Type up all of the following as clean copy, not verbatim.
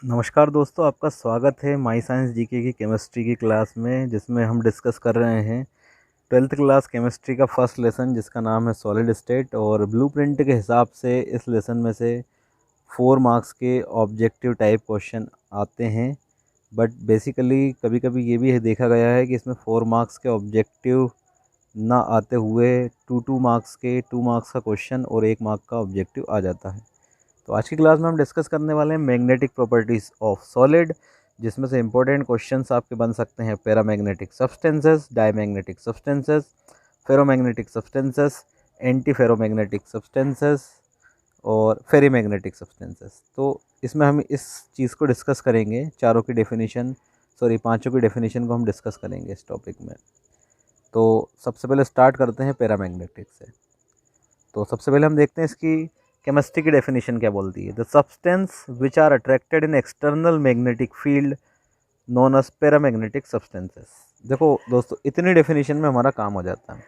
नमस्कार दोस्तों, आपका स्वागत है माई साइंस जीके की केमिस्ट्री की क्लास में, जिसमें हम डिस्कस कर रहे हैं ट्वेल्थ क्लास केमिस्ट्री का फर्स्ट लेसन, जिसका नाम है सॉलिड स्टेट। और ब्लूप्रिंट के हिसाब से इस लेसन में से 4 मार्क्स के ऑब्जेक्टिव टाइप क्वेश्चन आते हैं। बट बेसिकली कभी कभी ये भी देखा गया है कि इसमें 4 मार्क्स के ऑब्जेक्टिव ना आते हुए 2 2 मार्क्स के 2 मार्क्स का क्वेश्चन और 1 मार्क का ऑब्जेक्टिव आ जाता है। तो आज की क्लास में हम डिस्कस करने वाले हैं मैग्नेटिक प्रॉपर्टीज़ ऑफ सॉलिड, जिसमें से इंपॉर्टेंट क्वेश्चंस आपके बन सकते हैं paramagnetic substances, diamagnetic substances, ferromagnetic substances, anti ferromagnetic substances और फेरीमैग्नेटिक सब्सटेंसेस। तो इसमें हम इस चीज़ को डिस्कस करेंगे, चारों की डेफिनेशन, सॉरी पांचों की डेफिनेशन को हम डिस्कस करेंगे इस टॉपिक में। तो सबसे पहले स्टार्ट करते हैं पैरामैग्नेटिक से। तो सबसे पहले हम देखते हैं इसकी केमिस्ट्री की डेफिनेशन क्या बोलती है। The substance which are attracted in external magnetic field known as paramagnetic substances. देखो दोस्तों, इतनी डेफिनेशन में हमारा काम हो जाता है।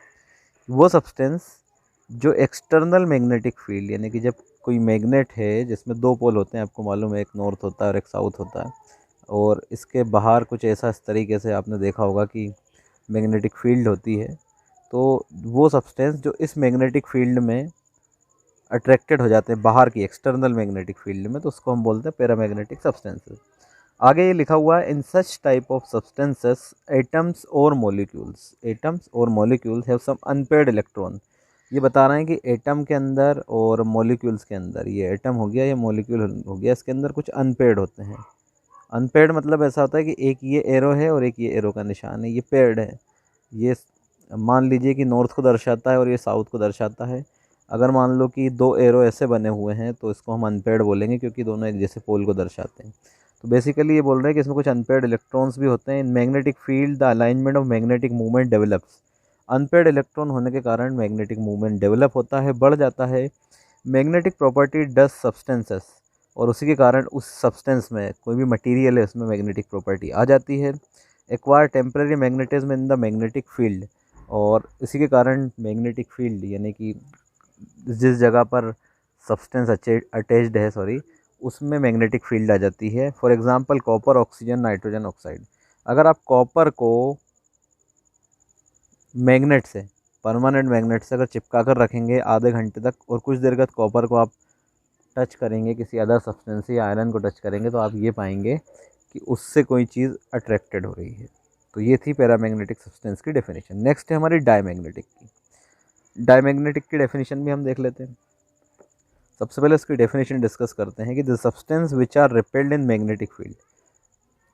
वो सब्सटेंस जो एक्सटर्नल मैग्नेटिक फील्ड, यानी कि जब कोई मैग्नेट है जिसमें 2 पोल होते हैं, आपको मालूम है, एक नॉर्थ होता है और एक साउथ होता है, और इसके बाहर कुछ ऐसा इस तरीके से आपने देखा होगा कि मैग्नेटिक फील्ड होती है। तो वो सब्सटेंस जो इस मैग्नेटिक फील्ड में अट्रैक्टेड हो जाते हैं, बाहर की एक्सटर्नल मैग्नेटिक फील्ड में, तो उसको हम बोलते हैं पैरामैग्नेटिक सब्सटेंसेस। आगे ये लिखा हुआ है, in such type of substances atoms और molecules have some unpaired electron. ये बता रहे हैं कि एटम के अंदर और मॉलिक्यूल्स के अंदर, ये एटम हो गया या मॉलिक्यूल हो गया, इसके अंदर कुछ अनपेयर्ड होते हैं। अनपेयर्ड मतलब ऐसा होता है कि एक ये एरो है और एक ये एरो का निशान है, ये पेयर्ड है। ये मान लीजिए कि नॉर्थ को दर्शाता है और ये साउथ को दर्शाता है। अगर मान लो कि 2 एरो ऐसे बने हुए हैं तो इसको हम अनपेयर्ड बोलेंगे, क्योंकि दोनों एक जैसे पोल को दर्शाते हैं। तो बेसिकली ये बोल रहे हैं कि इसमें कुछ अनपेयर्ड इलेक्ट्रॉन्स भी होते हैं। इन magnetic field the alignment of magnetic movement develops. Unpaired electron होने के कारण मैग्नेटिक मूवमेंट डेवलप होता है, बढ़ जाता है। मैग्नेटिक प्रॉपर्टी डस सब्सटेंसेस, और उसी के कारण उस सब्सटेंस में कोई भी मटेरियल है उसमें मैग्नेटिक प्रॉपर्टी आ जाती है। Acquire temporary magnetism in the magnetic field, और इसी के कारण मैग्नेटिक फील्ड, यानी कि जिस जगह पर सब्सटेंस अटैच्ड है, सॉरी, उसमें मैग्नेटिक फील्ड आ जाती है। For example copper, oxygen, nitrogen oxide. अगर आप कॉपर को मैग्नेट से, परमानेंट मैग्नेट से अगर चिपका कर रखेंगे आधे घंटे तक, और कुछ देर बाद कॉपर को आप टच करेंगे, किसी अदर सब्सटेंस से या आयरन को टच करेंगे, तो आप ये पाएंगे कि उससे कोई चीज़ अट्रैक्टेड हो रही है। तो ये थी पैरामैग्नेटिक सब्सटेंस की डेफिनेशन। नेक्स्ट है हमारी डायमैग्नेटिक की। डायमैग्नेटिक की डेफिनेशन भी हम देख लेते हैं। सबसे पहले इसकी डेफिनेशन डिस्कस करते हैं कि the substance which are repelled in magnetic field.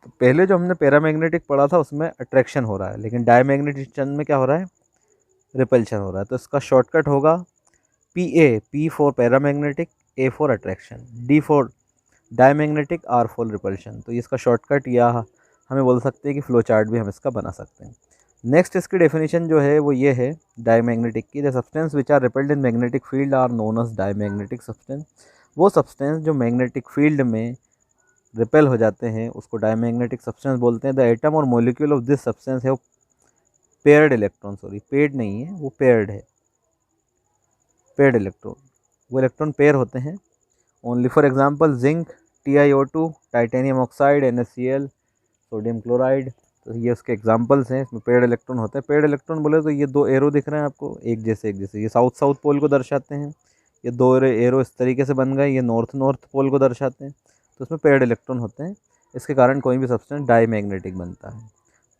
तो पहले जो हमने पैरामैग्नेटिक पढ़ा था उसमें अट्रैक्शन हो रहा है, लेकिन डायमैग्नेटिक में क्या हो रहा है, रिपल्शन हो रहा है। तो इसका शॉर्टकट होगा P for paramagnetic, A for attraction, D for diamagnetic, R for repulsion. तो इसका शॉर्टकट, या हमें बोल सकते हैं कि फ्लो चार्ट भी हम इसका बना सकते हैं। नेक्स्ट इसकी डेफिनेशन जो है वो ये है डायमैग्नेटिक की। The substance which are repelled in magnetic field are known as diamagnetic substance. वो सब्सटेंस जो मैग्नेटिक फील्ड में रिपेल हो जाते हैं उसको डायमैग्नेटिक सब्सटेंस बोलते हैं। द एटम और मॉलिक्यूल ऑफ दिस सब्सटेंस है पेयर्ड इलेक्ट्रॉन, सॉरी पेयर्ड नहीं है, वो पेयर्ड है, पेयर्ड इलेक्ट्रॉन, वो इलेक्ट्रॉन पेयर होते हैं। Only for example zinc, TiO2, titanium oxide, NaCl, sodium chloride. तो ये उसके एग्जांपल्स हैं, इसमें पेयर्ड इलेक्ट्रॉन होते हैं। पेयर्ड इलेक्ट्रॉन बोले तो ये 2 एरो दिख रहे हैं आपको, एक जैसे ये साउथ साउथ पोल को दर्शाते हैं। ये 2 एरो इस तरीके से बन गए, ये नॉर्थ नॉर्थ पोल को दर्शाते हैं। तो इसमें पेयर्ड इलेक्ट्रॉन होते हैं, इसके कारण कोई भी सब्सटेंस डाईमैग्नेटिक बनता है।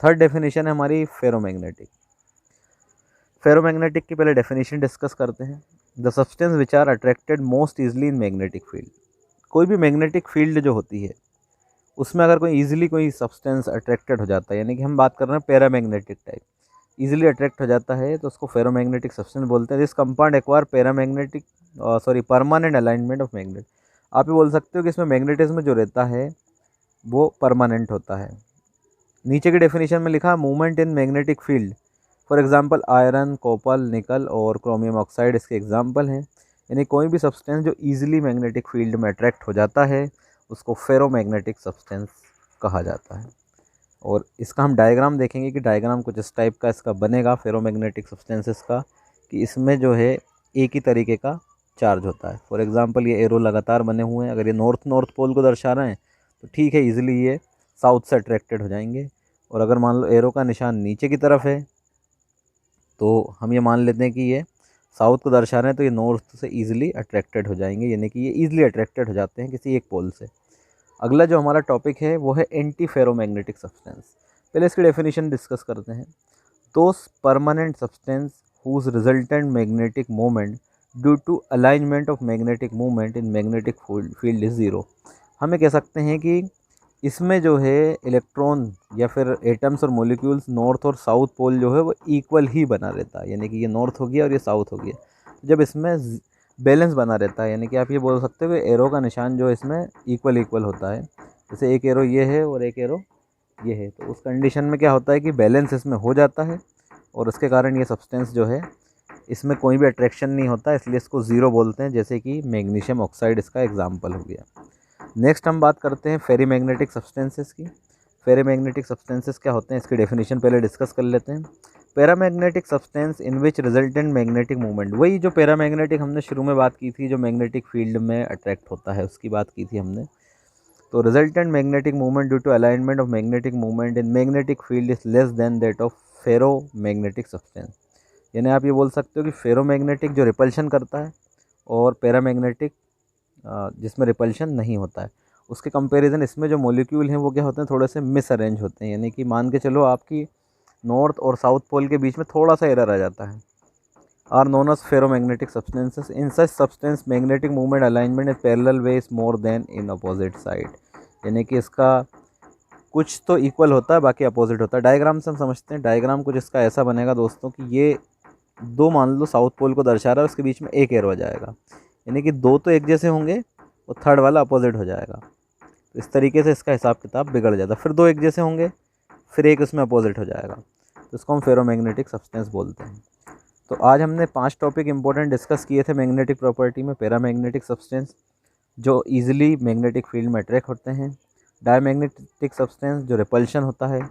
थर्ड डेफिनेशन है हमारी फेरोमैग्नेटिक। फेरोमैग्नेटिक की पहले डेफिनेशन डिस्कस करते हैं। The substance which are attracted most easily in magnetic field. कोई भी मैग्नेटिक फील्ड जो होती है उसमें अगर कोई ईजिली कोई सब्सटेंस अट्रैक्टेड हो जाता है, यानी कि हम बात कर रहे हैं पैरामैग्नेटिक टाइप, ईजिली अट्रैक्ट हो जाता है, तो उसको फेरोमैग्नेटिक सब्सटेंस बोलते हैं। This compound acquire paramagnetic, sorry permanent alignment of magnet. आप ये बोल सकते हो कि इसमें मैग्नेटिज्म जो रहता है वो परमानेंट होता है। नीचे की डेफिनेशन में लिखा है movement in magnetic field. For example iron, copper, निकल और क्रोमियम ऑक्साइड इसके एग्जांपल हैं। यानी कोई भी सब्सटेंस जो ईजिली मैग्नेटिक फील्ड में अट्रैक्ट हो जाता है उसको फेरोमैग्नेटिक सब्सटेंस कहा जाता है। और इसका हम डायग्राम देखेंगे कि डायग्राम कुछ इस टाइप का इसका बनेगा फेरोमैग्नेटिक सब्सटेंसेस का, कि इसमें जो है एक ही तरीके का चार्ज होता है। फॉर एग्जांपल ये एरो लगातार बने हुए हैं, अगर ये नॉर्थ नॉर्थ पोल को दर्शा रहे हैं तो ठीक है, ईजिली ये साउथ से अट्रैक्टेड हो जाएंगे। और अगर मान लो एरो का निशान नीचे की तरफ है तो हम ये मान लेते हैं कि ये साउथ को दर्शा रहे हैं, तो ये नॉर्थ से ईजिली अट्रैक्टेड हो जाएंगे, यानी कि ये ईजिली अट्रैक्टेड हो जाते हैं किसी एक पोल से। अगला जो हमारा टॉपिक है वो है एंटी फेरोमैग्नेटिक सब्सटेंस। पहले इसकी डेफिनेशन डिस्कस करते हैं। Those permanent substance whose resultant magnetic moment due to alignment of magnetic movement in magnetic field is zero. हम ये कह सकते हैं कि इसमें जो है इलेक्ट्रॉन या फिर एटम्स और मॉलिक्यूल्स नॉर्थ और साउथ पोल जो है वो इक्वल ही बना रहता है, यानी कि ये नॉर्थ हो गया और ये साउथ हो गया। जब इसमें बैलेंस बना रहता है, यानी कि आप ये बोल सकते हो कि एरो का निशान जो है इसमें इक्वल इक्वल होता है। जैसे एक एरो ये है और एक एरो ये है, तो उस कंडीशन में क्या होता है कि बैलेंस इसमें हो जाता है और उसके कारण ये सब्सटेंस जो है इसमें कोई भी अट्रैक्शन नहीं होता, इसलिए इसको ज़ीरो बोलते हैं। जैसे कि मैग्नीशियम ऑक्साइड इसका एग्जाम्पल हो गया। नेक्स्ट हम बात करते हैं फेरीमैग्नेटिक सब्सटेंसेस की। फेरीमैग्नेटिक सब्सटेंसेस क्या होते हैं, इसकी डेफिनेशन पहले डिस्कस कर लेते हैं। Paramagnetic substance in which resultant magnetic movement, वही जो पैरामैग्नेटिक हमने शुरू में बात की थी, जो मैग्नेटिक फील्ड में अट्रैक्ट होता है उसकी बात की थी हमने। तो resultant magnetic movement due to alignment of magnetic movement in magnetic field is less than that of ferromagnetic substance. यानी आप ये बोल सकते हो कि फेरोमैग्नेटिक जो रिपल्शन करता है और पैरामैग्नेटिक जिसमें रिपल्शन नहीं होता है, उसके कंपैरिजन इसमें जो मॉलिक्यूल हैं वो क्या होते हैं, थोड़े से मिस अरेंज होते हैं। यानी कि मान के चलो आपकी नॉर्थ और साउथ पोल के बीच में थोड़ा सा एरर आ जाता है। Are known as ferromagnetic substances. In such substance magnetic movement alignment is parallel way is more than in opposite side. यानी कि इसका कुछ तो इक्वल होता है, बाकी अपोजिट होता है। डायग्राम से हम समझते हैं। डायग्राम कुछ इसका ऐसा बनेगा दोस्तों कि ये दो मान लो साउथ पोल को दर्शा रहा है, उसके बीच में एक एरो आ जाएगा, यानी कि दो तो एक जैसे होंगे और थर्ड वाला अपोजिट हो जाएगा। तो इस तरीके से इसका हिसाब किताब बिगड़ जाता है। फिर दो एक जैसे होंगे, फिर एक उसमें अपोजिट हो जाएगा, तो इसको हम फेरोमैग्नेटिक सब्सटेंस बोलते हैं। तो आज हमने 5 टॉपिक इंपॉर्टेंट डिस्कस किए थे मैग्नेटिक प्रॉपर्टी में। पैरामैग्नेटिक सब्सटेंस जो ईजिली मैग्नेटिक फील्ड में अट्रैक्ट होते हैं, डायमैग्नेटिक सब्सटेंस जो रिपल्शन होता है,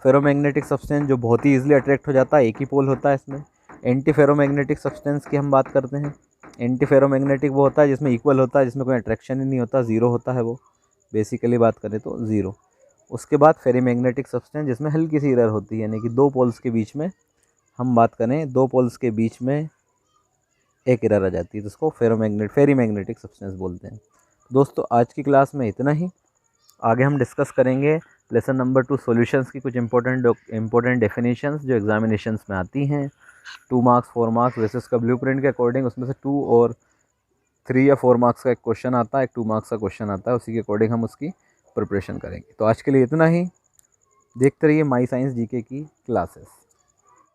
फेरोमैग्नेटिक सब्सटेंस जो बहुत ही ईजिली अट्रैक्ट हो जाता है, एक ही पोल होता है इसमें। एंटी फेरोमैग्नेटिक सब्सटेंस की हम बात करते हैं। एंटी फेरोमैग्नेटिक वो होता है जिसमें इक्वल होता है, जिसमें कोई अट्रैक्शन ही नहीं होता, ज़ीरो होता है वो, बेसिकली बात करें तो ज़ीरो। उसके बाद फेरीमैग्नेटिक सब्सटेंस जिसमें हल्की सी एरर होती है, यानी कि दो पोल्स के बीच में हम बात करें, दो पोल्स के बीच में एक एरर आ जाती है, तो उसको फेरीमैग्नेटिक सब्सटेंस बोलते हैं। दोस्तों आज की क्लास में इतना ही। आगे हम डिस्कस करेंगे लेसन नंबर 2 सॉल्यूशंस की कुछ इंपॉर्टेंट डेफिनेशंस जो एग्जामिनेशंस में आती हैं। 2 मार्क्स 4 मार्क्स बेसिस का ब्लूप्रिंट के अकॉर्डिंग उसमें से 2 और 3 या 4 मार्क्स का एक क्वेश्चन आता है, एक 2 मार्क्स का क्वेश्चन आता है, उसी के अकॉर्डिंग हम उसकी प्रिपरेशन करेंगे। तो आज के लिए इतना ही। देखते रहिए माई साइंस जीके की क्लासेस।